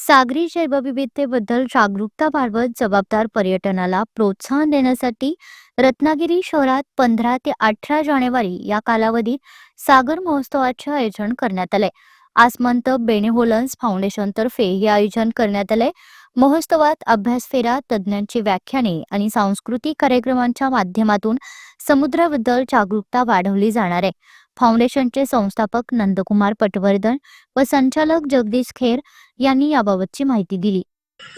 सागरी जैवविविधतेबद्दल जागरूकता वाढवत जबाबदार पर्यटनाला प्रोत्साहन देण्यासाठी रत्नागिरी शहरात 15 ते 18 जानेवारी या कालावधीत सागर महोत्सवाचे आयोजन करण्यात आले. आसमंत बेनेव्होलन्स फाउंडेशनतर्फे हे आयोजन करण्यात आले. महोत्सवात अभ्यास फेरा, तज्ज्ञांची व्याख्याने आणि सांस्कृतिक कार्यक्रमांच्या माध्यमातून समुद्राबद्दल जागरूकता वाढवली जाणार आहे. फाउंडेशनचे संस्थापक नंदकुमार पटवर्धन व संचालक जगदीश खेर यांनी याबाबतची माहिती दिली.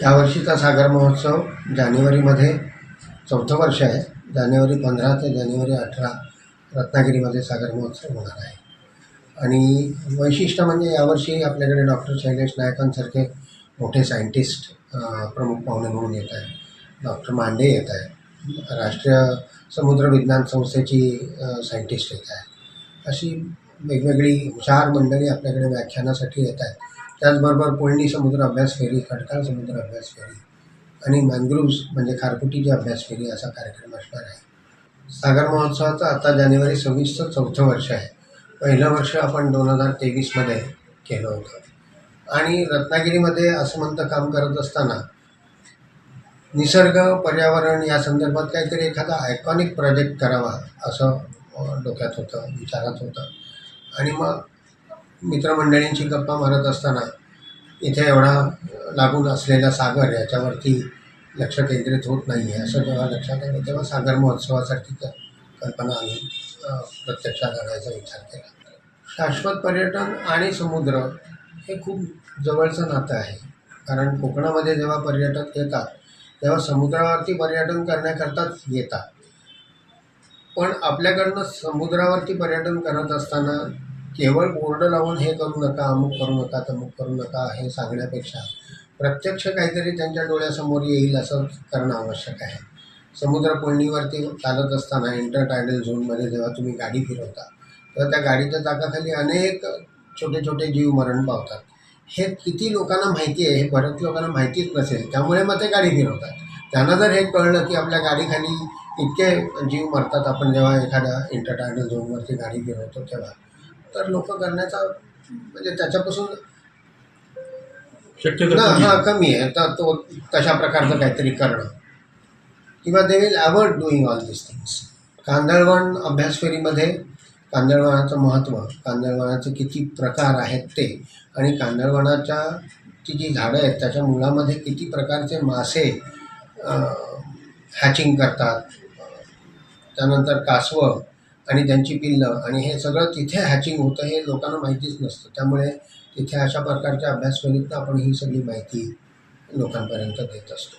यावर्षीचा सागर महोत्सव जानेवारीमध्ये 4थं वर्ष आहे. जानेवारी 15 ते जानेवारी 18 रत्नागिरीमध्ये सागर महोत्सव होणार आहे. आणि वैशिष्ट्य म्हणजे यावर्षी आपल्याकडे डॉक्टर शैलेश नायकांसारखे मोठे सायंटिस्ट प्रमुख पाहुणे म्हणून येत आहेत. डॉक्टर मांडे येत आहेत. राष्ट्रीय समुद्र विज्ञान संस्थेची सायंटिस्ट येत आहेत. अशी वेगवेगळी हुशार मंडळी आपल्याकडे व्याख्यानासाठी येत आहेत. त्याचबरोबर पुळणी समुद्र अभ्यास फेरी, खडकाळ समुद्र अभ्यास फेरी आणि मॅनग्रुव्ज म्हणजे खारफुटीची अभ्यास फेरी असा कार्यक्रम असणार आहे. सागर महोत्सवाचं आता जानेवारी 26चं 4थं वर्ष आहे. पहिलं वर्ष आपण 2023मध्ये केलं होतं. आणि रत्नागिरीमध्ये आसमंत काम करत असताना निसर्ग पर्यावरण या संदर्भात काहीतरी एखादा आयकॉनिक प्रोजेक्ट करावा असं डोक्यात होतं, विचारात होतं. आणि मग मित्रमंडळींची गप्पा मारत असताना इथे एवढा लागून असलेला सागर याच्यावरती लक्ष केंद्रित होत नाही आहे असं जेव्हा लक्षात आलं, तेव्हा सागर महोत्सवासारखी कल्पना आम्ही प्रत्यक्षात आणायचा विचार केला. शाश्वत पर्यटन आणि समुद्र हे खूप जवळचं नातं आहे. कारण कोकणामध्ये जेव्हा पर्यटक येतात तेव्हा समुद्रावरती पर्यटन करण्याकरताच येतात. पण आपल्याकडनं समुद्रावरती पर्यटन करत असताना केवळ बोर्ड लावून हे करू नका, अमुक करू नका, तमुक करू नका हे सांगण्यापेक्षा प्रत्यक्ष काहीतरी त्यांच्या डोळ्यासमोर येईल असं करणं आवश्यक आहे. समुद्र पुळणीवरती चालत असताना इंटरटायडल झोनमध्ये जेव्हा तुम्ही गाडी फिरवता तेव्हा त्या गाडीच्या चाकाखाली अनेक छोटे छोटे जीव मरण पावतात. हे किती लोकांना माहिती आहे हे बऱ्याच लोकांना माहितीच नसेल. त्यामुळे मग ते गाडी फिरवतात. त्यांना जर हे कळलं की आपल्या गाडीखाली इतके जीव मरतात आपण जेव्हा एखाद्या इंटरटायडल झोनवरती गाडी फिरवतो तेव्हा, तर लोक करण्याचा म्हणजे त्याच्यापासून शक्यता कमी आहे. तर तो तशा प्रकारचं काहीतरी करणं किंवा they will avoid doing all this things. कांदळवन अभ्यास फेरीमध्ये कांदळवनाचं महत्त्व, कांदळवनाचे किती प्रकार आहेत ते, आणि कांदळवनाच्या ची जी झाडं आहेत त्याच्या मुळामध्ये किती प्रकारचे मासे हॅचिंग करतात, त्यानंतर कासवं आणि त्यांची पिल्लं, आणि हे सगळं तिथे हॅचिंग होतं हे लोकांना माहितीच नसतं. त्यामुळे तिथे अशा प्रकारच्या अभ्यास फेरीतनं आपण ही सगळी माहिती लोकांपर्यंत देत असतो.